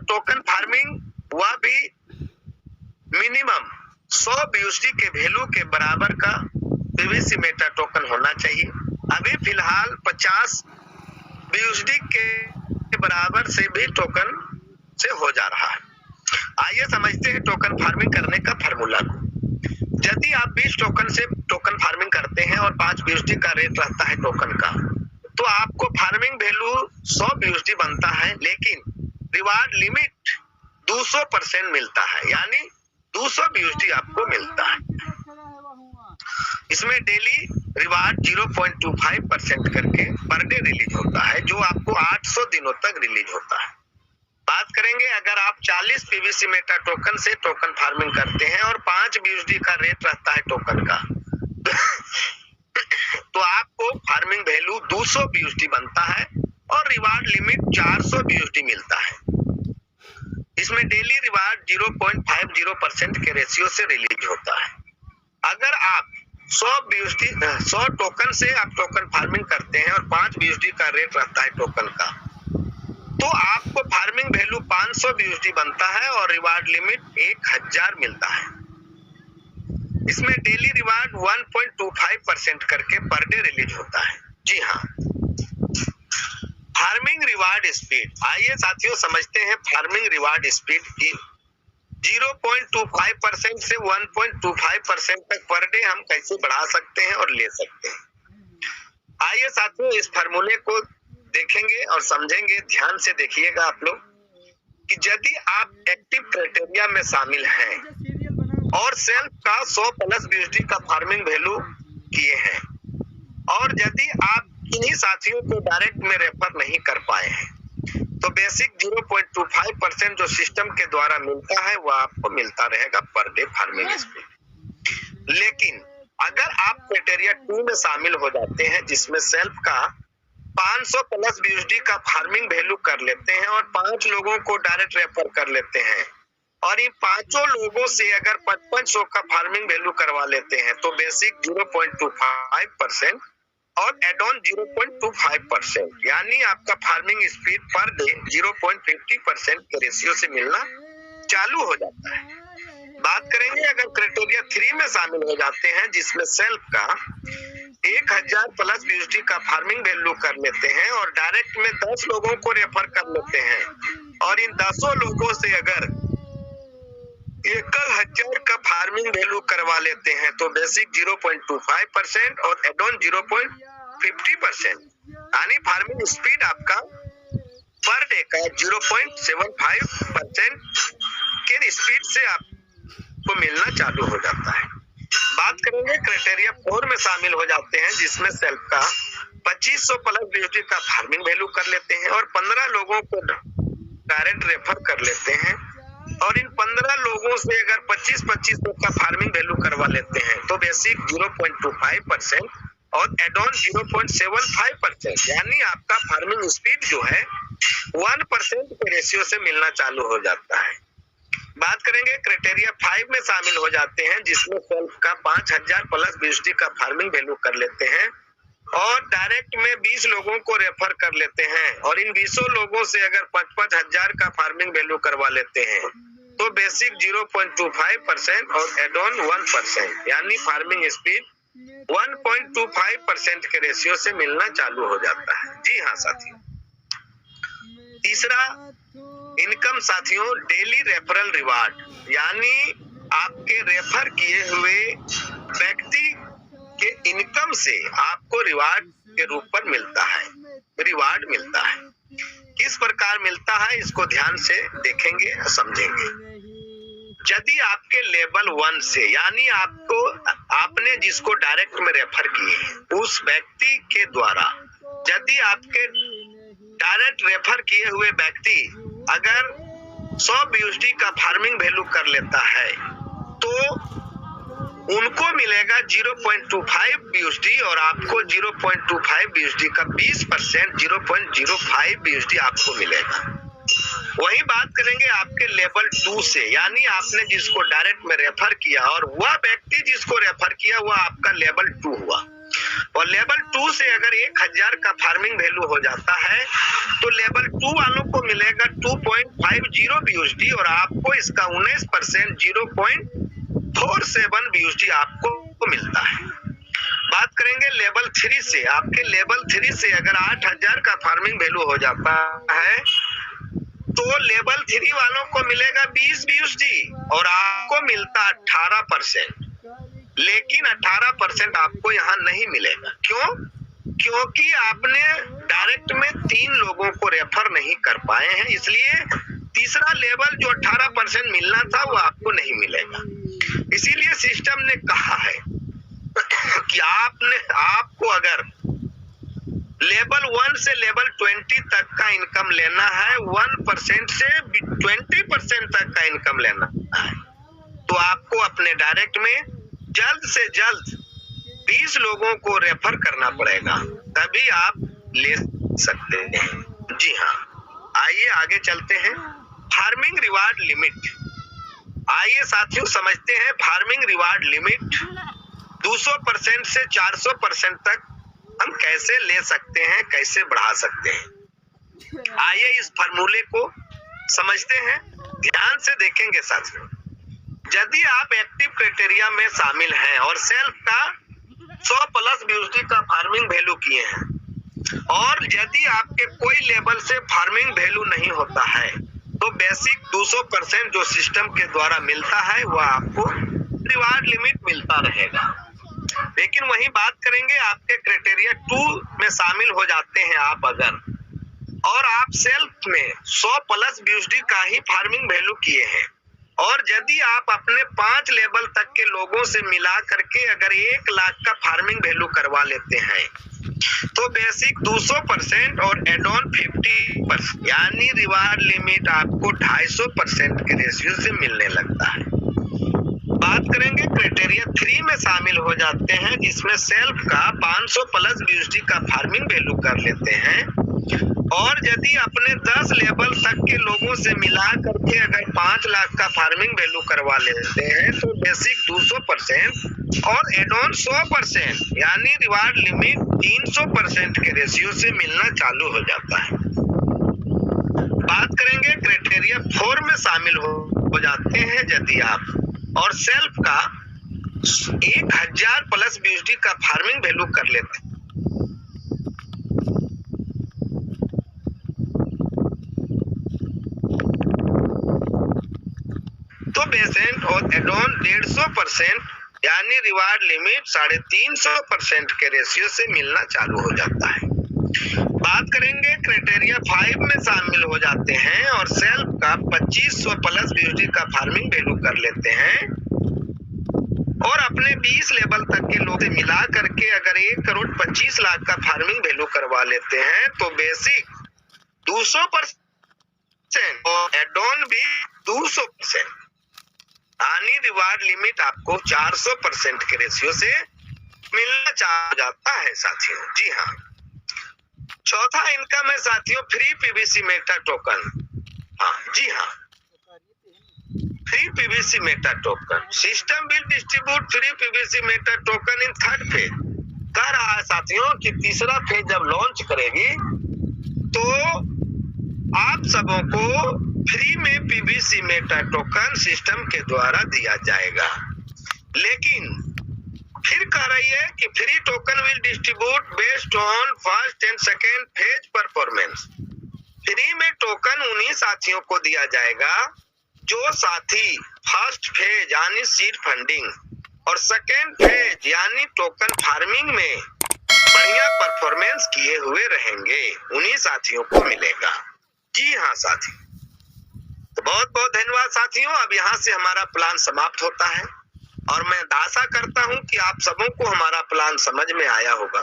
Token farming वह भी minimum 100 BUSD के वैल्यू के बराबर का पीवीसी मेटा टोकन होना चाहिए। अभी फिलहाल 50 BUSD के बराबर से भी टोकन से हो जा रहा है। आइए समझते हैं टोकन फार्मिंग करने का फार्मूला को। यदि आप 20 टोकन से टोकन फार्मिंग करते हैं और 5 BUSD का रेट रहता है टोकन का, तो आपको फार्मिंग वैल्यू 100 BUSD बनता है, लेकिन रिवार्ड लिमिट 200% मिलता है, यानी 200 BUSD आपको मिलता है। इसमें डेली रिवार्ड 0.25% करके पर डे रिलीज होता है, जो आपको 800 दिनों तक रिलीज होता है। बात करेंगे अगर आप 40 पीवीसी मेटा टोकन से टोकन फार्मिंग करते हैं और 5 BUSD का रेट रहता है टोकन का, तो आपको फार्मिंग वैल्यू 200 BUSD बनता है और रिवार्ड लिमिट 400 BUSD मिलता है। इसमें डेली रिवार्ड 0.50% के रेशियो से रिलीज होता है। अगर आप 100 टोकन से आप टोकन फार्मिंग करते हैं और 5 BUSD का रेट रहता है टोकन का, तो आपको फार्मिंग वैल्यू 500 BUSD बनता है और रिवार्ड लिमिट 1000 मिलता है। इसमें डेली रिवार्ड 1.25% करके पर डे रिलीज होता है। जी हाँ, फार्मिंग रिवार्ड स्पीड। आइए साथियों समझते हैं फार्मिंग रिवार्ड स्पीड की। 0.25% से 1.25% तक पर डे हम कैसे बढ़ा सकते हैं और ले सकते हैं। आइए साथियों इस फार्मूले को देखेंगे और समझेंगे। ध्यान से देखिएगा आप लोग कि यदि आप एक्टिव क्राइटेरिया में शामिल हैं और सेल्फ का 100+ BUSD का फार्मिंग वैल्यू किए हैं, और यदि आप इन्हीं साथियों को डायरेक्ट में रेफर नहीं कर पाए हैं, तो बेसिक 0.25% जो सिस्टम के द्वारा मिलता है वह आपको मिलता रहेगा पर डे फार्मिंग स्पीड। लेकिन अगर आप क्राइटेरिया 2 में शामिल हो जाते हैं, जिसमें सेल्फ का 500+ BUSD का फार्मिंग वैल्यू कर लेते हैं और 5 लोगों को डायरेक्ट रेफर कर लेते हैं, और इन 5 लोगों से अगर 5500 का फार्मिंग वैल्यू करवा लेते हैं, तो बेसिक 0.25% और एड ऑन 0.25%, यानी आपका फार्मिंग स्पीड पर डे 0.50% के रेशियो से मिलना चालू हो जाता है। बात करेंगे अगर क्राइटेरिया 3 में शामिल हो जाते हैं, जिसमें सेल्फ का 1000+ BUSD का फार्मिंग वैल्यू कर लेते हैं और डायरेक्ट में 10 लोगों को रेफर कर लेते हैं, और इन 10 लोगों से अगर 1000 का फार्मिंग वैल्यू करवा लेते हैं, तो बेसिक 0.25% और एड ऑन 0.50%, यानी फार्मिंग स्पीड आपका पर डे का 0.75% के स्पीड से आपको मिलना चालू हो जाता है। बात करेंगे क्राइटेरिया 4 में शामिल हो जाते हैं, जिसमें सेल्फ का 2500+ BUSD का फार्मिंग वैल्यू कर लेते हैं और 15 लोगों को डायरेक्ट रेफर कर लेते हैं, और इन 15 लोगों से अगर 2500 का फार्मिंग वैल्यू करवा लेते हैं, तो बेसिक 0.25% और एड ऑन 0.75%, यानी आपका फार्मिंग स्पीड जो है 1% के रेशियो से मिलना चालू हो जाता है। बात करेंगे क्राइटेरिया 5 में शामिल हो जाते हैं, जिसमें सेल्फ का 5000+ BUSD का फार्मिंग वैल्यू कर लेते हैं और डायरेक्ट में 20 लोगों को रेफर कर लेते हैं, और इन 20 लोगों से अगर 5000 का फार्मिंग वैल्यू करवा लेते हैं, तो बेसिक 0.25% और एड ऑन 1%, यानी फार्मिंग स्पीड 1.25% के रेशियो से मिलना चालू हो जाता है। जी हाँ साथियों, तीसरा इनकम साथियों, डेली रेफरल रिवार्ड, यानी आपके रेफर किए हुए व्यक्ति के इनकम से आपको रिवार्ड के रूप पर मिलता है, रिवार्ड मिलता है। किस प्रकार मिलता है इसको ध्यान से देखेंगे, समझेंगे। यदि आपके लेवल 1 से, यानी आपने जिसको डायरेक्ट में रेफर किए हैं, उस व्यक्ति के द्वारा यदि आपके डायरेक्ट रेफर किए हुए व्यक्ति अगर 100 BUSD का फार्मिंग वैल्यू कर लेता है, तो उनको मिलेगा 0.25 BUSD और आपको 0.25 BUSD का 20% 0.05 BUSD आपको मिलेगा। वही बात करेंगे आपके लेवल 2 से, यानी आपने जिसको डायरेक्ट में रेफर किया और वह व्यक्ति जिसको रेफर किया वह आपका लेवल 2 हुआ, और लेवल 2 से अगर 1000 का फार्मिंग वैल्यू हो जाता है तो लेवल 2 वालों को मिलेगा 2.50 BUSD और आपको इसका 19% 0.47 BUSD आपको मिलता है। बात करेंगे लेवल 3 से। आपके लेवल 3 से अगर 8000 का फार्मिंग वैल्यू हो जाता है तो लेवल 3 वालों को मिलेगा 20 BUSD और आपको मिलता 18%। लेकिन 18% आपको यहाँ नहीं मिलेगा। क्यों? क्योंकि आपने डायरेक्ट में 3 लोगों को रेफर नहीं कर पाए हैं, इसलिए तीसरा लेवल जो 18% मिलना था वो आपको नहीं मिलेगा। इसीलिए सिस्टम ने कहा है कि आपको अगर लेवल 1 से लेवल 20 तक का इनकम लेना है, 1% से 20% तक का इनकम लेना है, तो आपको अपने डायरेक्ट में जल्द से जल्द 20 लोगों को रेफर करना पड़ेगा, तभी आप ले सकते हैं। जी हाँ, आइए आगे चलते हैं। Farming reward limit. आइए साथियों समझते हैं फार्मिंग रिवार्ड लिमिट 200% से 400% तक हम कैसे ले सकते हैं, कैसे बढ़ा सकते हैं। आइए इस फार्मूले को समझते हैं, ध्यान से देखेंगे साथियों। यदि आप एक्टिव क्राइटेरिया में शामिल हैं और सेल्फ का 100+ BUSD का फार्मिंग वैल्यू किए हैं और यदि आपके कोई लेवल से फार्मिंग वैल्यू नहीं होता है तो बेसिक 200% जो सिस्टम के द्वारा मिलता है वह आपको रिवार्ड लिमिट मिलता रहेगा। लेकिन वही बात करेंगे आपके क्राइटेरिया 2 में शामिल हो जाते हैं आप अगर, और आप सेल्फ में 100+ BUSD का ही फार्मिंग वैल्यू किए हैं और यदि आप अपने 5 लेवल तक के लोगों से मिला करके अगर 1 लाख का फार्मिंग वैल्यू करवा लेते हैं तो बेसिक 200% और एड ऑन 50% यानी रिवार्ड लिमिट आपको 250% के रेशियो से मिलने लगता है। बात करेंगे क्राइटेरिया 3 में शामिल हो जाते हैं जिसमें सेल्फ का 500+ BUSD का फार्मिंग वैल्यू कर लेते हैं और यदि अपने 10 लेवल तक के लोगों से मिला करके अगर 5 लाख का फार्मिंग वैल्यू करवा लेते हैं तो बेसिक 200% और एड ऑन 100% यानी रिवार्ड लिमिट 300% के रेशियो से मिलना चालू हो जाता है। बात करेंगे क्राइटेरिया 4 में शामिल हो जाते हैं यदि आप और सेल्फ का 1000+ BUSD का फार्मिंग वैल्यू कर लेते हैं तो बेसेंट और एड ऑन 150% यानी रिवार्ड लिमिट 350% के रेशियो से मिलना चालू हो जाता है। बात करेंगे क्राइटेरिया 5 में शामिल हो जाते हैं और सेल्फ का 2500+ BUSD का फार्मिंग वैल्यू कर लेते हैं और अपने 20 लेवल तक के लोग से मिला करके अगर 1,25,00,000 का फार्मिंग वैल्यू करवा लेते हैं तो बेसिक 200% और एड ऑन भी 200% यानी रिवार्ड लिमिट आपको 400% के रेशियो से मिलना चाह जाता है साथियों। जी हाँ, चौथा इनकम है साथियों फ्री PVC मेटा टोकन। हाँ जी हाँ, free PVC Meta token. System will distribute free PVC Meta token in 3rd phase. कह रहा है साथियों कि तीसरा फेज जब लॉन्च करेगी तो आप सबों को फ्री में PVC मेटा टोकन सिस्टम के द्वारा दिया जाएगा। लेकिन फिर कह रही है कि free token will distribute based on first and second phase performance. Free में टोकन उन्हीं साथियों को दिया जाएगा जो साथी फर्स्ट फेज यानी सीड फंडिंग और सेकेंड फेज यानी टोकन फार्मिंग में बढ़िया परफॉर्मेंस किए हुए रहेंगे, उन्हीं साथियों को मिलेगा। जी हाँ साथी, तो बहुत बहुत धन्यवाद साथियों। अब यहाँ से हमारा प्लान समाप्त होता है और मैं आशा करता हूँ कि आप सबों को हमारा प्लान समझ में आया होगा।